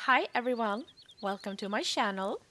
Hi everyone, welcome to my channel.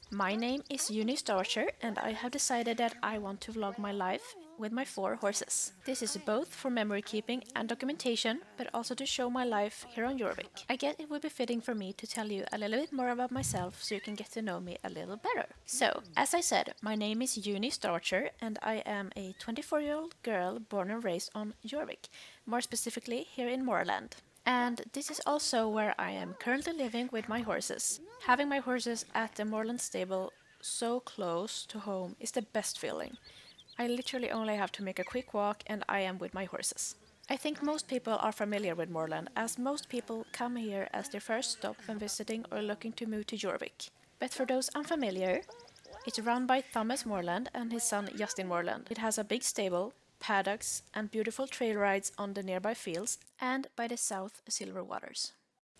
My name is Starwatcher and I have decided that I want to vlog my life with my 4 horses. This is both for memory keeping and documentation, but also to show my life here on Jorvik. I guess it would be fitting for me to tell you a little bit more about myself so you can get to know me a little better. So, as I said, my name is Starwatcher and I am a 24-year-old girl born and raised on Jorvik, more specifically here in Moorland. And this is also where I am currently living with my horses. Having my horses at the moorland stable so close to home is the best feeling. I literally only have to make a quick walk and I am with my horses. I think most people are familiar with Moorland, as most people come here as their first stop when visiting or looking to move to Jorvik. But for those unfamiliar, it's run by Thomas Moorland and his son Justin Moorland. It has a big stable, paddocks, and beautiful trail rides on the nearby fields and by the South Silver Waters.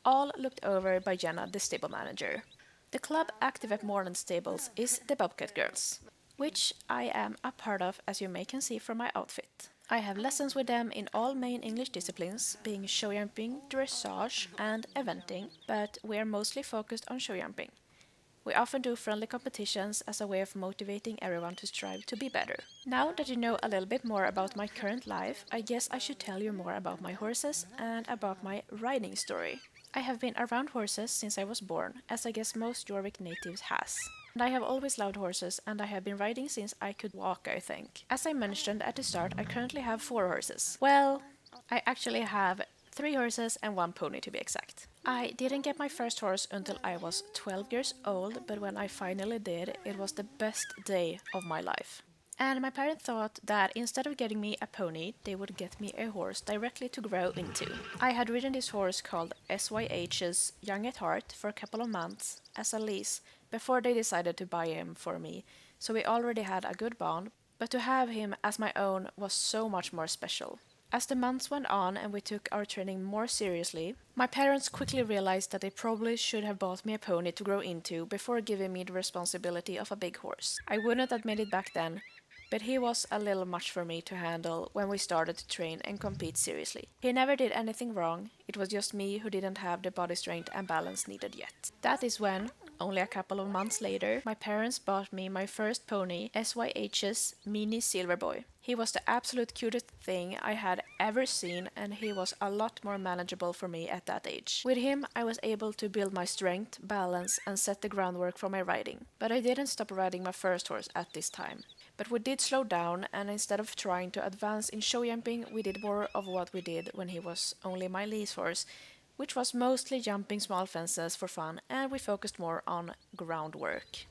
All looked over by Jenna, the stable manager. The club active at Moorland Stables is the Bobcat Girls, which I am a part of, as you may can see from my outfit. I have lessons with them in all main English disciplines, being show jumping, dressage, and eventing, but we are mostly focused on show jumping. We often do friendly competitions as a way of motivating everyone to strive to be better. Now that you know a little bit more about my current life, I guess I should tell you more about my horses and about my riding story. I have been around horses since I was born, as I guess most Jorvik natives has. And I have always loved horses and I have been riding since I could walk, I think. As I mentioned at the start, I currently have 4 horses. Well, I actually have 3 horses and 1 pony to be exact. I didn't get my first horse until I was 12 years old, but when I finally did, it was the best day of my life. And my parents thought that instead of getting me a pony, they would get me a horse directly to grow into. I had ridden this horse called SYH's Young at Heart for a couple of months as a lease before they decided to buy him for me, so we already had a good bond, but to have him as my own was so much more special. As the months went on and we took our training more seriously, my parents quickly realized that they probably should have bought me a pony to grow into before giving me the responsibility of a big horse. I wouldn't admit it back then, but he was a little much for me to handle when we started to train and compete seriously. He never did anything wrong, it was just me who didn't have the body strength and balance needed yet. That is when, only a couple of months later, my parents bought me my first pony, SYH's Mini Silver Boy. He was the absolute cutest thing I had ever seen and he was a lot more manageable for me at that age. With him, I was able to build my strength, balance and set the groundwork for my riding. But I didn't stop riding my first horse at this time. But we did slow down and instead of trying to advance in show jumping, we did more of what we did when he was only my lease horse, which was mostly jumping small fences for fun, and we focused more on groundwork.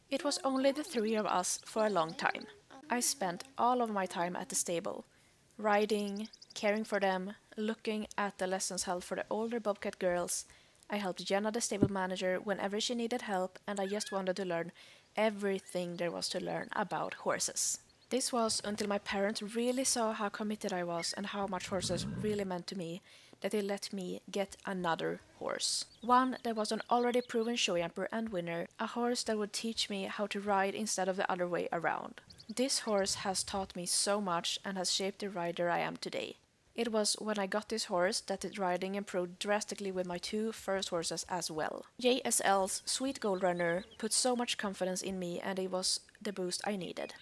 It was only the 3 of us for a long time. I spent all of my time at the stable, riding, caring for them, looking at the lessons held for the older Bobcat girls. I helped Jenna, the stable manager, whenever she needed help, and I just wanted to learn everything there was to learn about horses. This was until my parents really saw how committed I was and how much horses really meant to me that they let me get another horse. One that was an already proven show jumper and winner, a horse that would teach me how to ride instead of the other way around. This horse has taught me so much and has shaped the rider I am today. It was when I got this horse that the riding improved drastically with my 2 first horses as well. JSL's Sweet Gold Runner put so much confidence in me and it was the boost I needed.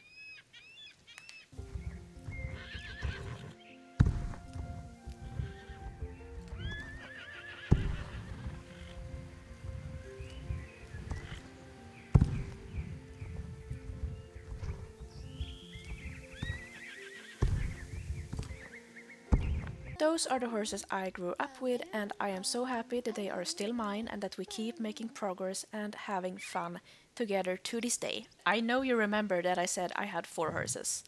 Those are the horses I grew up with and I am so happy that they are still mine and that we keep making progress and having fun together to this day. I know you remember that I said I had 4 horses.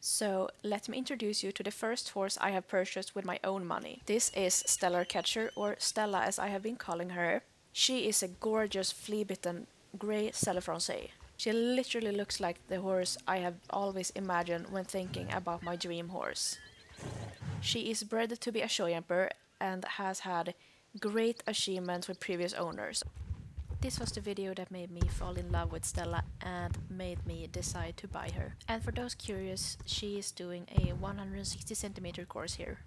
So let me introduce you to the first horse I have purchased with my own money. This is Stellar Catcher, or Stella as I have been calling her. She is a gorgeous flea-bitten grey Selle Francais. She literally looks like the horse I have always imagined when thinking about my dream horse. She is bred to be a show jumper and has had great achievements with previous owners. This was the video that made me fall in love with Stella and made me decide to buy her. And for those curious, she is doing a 160 centimeter course here.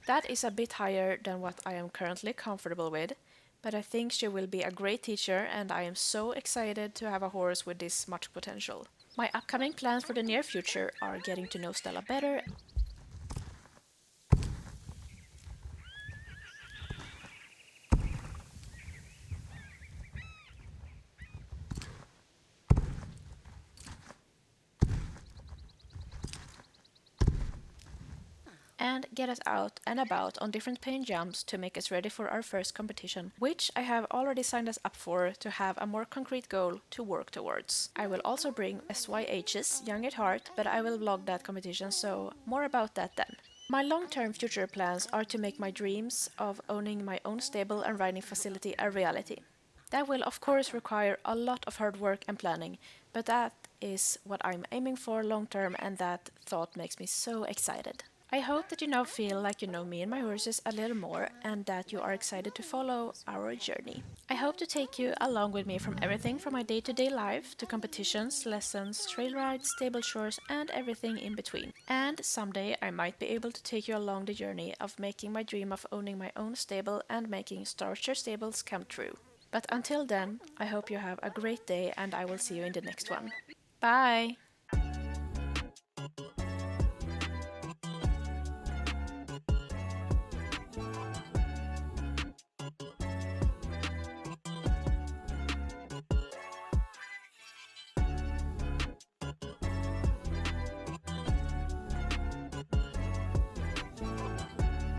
That is a bit higher than what I am currently comfortable with, but I think she will be a great teacher and I am so excited to have a horse with this much potential. My upcoming plans for the near future are getting to know Stella better and get us out and about on different paint jumps to make us ready for our first competition, which I have already signed us up for to have a more concrete goal to work towards. I will also bring SYH's Young at Heart, but I will vlog that competition, so more about that then. My long-term future plans are to make my dreams of owning my own stable and riding facility a reality. That will of course require a lot of hard work and planning, but that is what I'm aiming for long term and that thought makes me so excited. I hope that you now feel like you know me and my horses a little more and that you are excited to follow our journey. I hope to take you along with me from everything from my day-to-day life to competitions, lessons, trail rides, stable chores and everything in between. And someday I might be able to take you along the journey of making my dream of owning my own stable and making Starwatcher stables come true. But until then, I hope you have a great day and I will see you in the next one. Bye!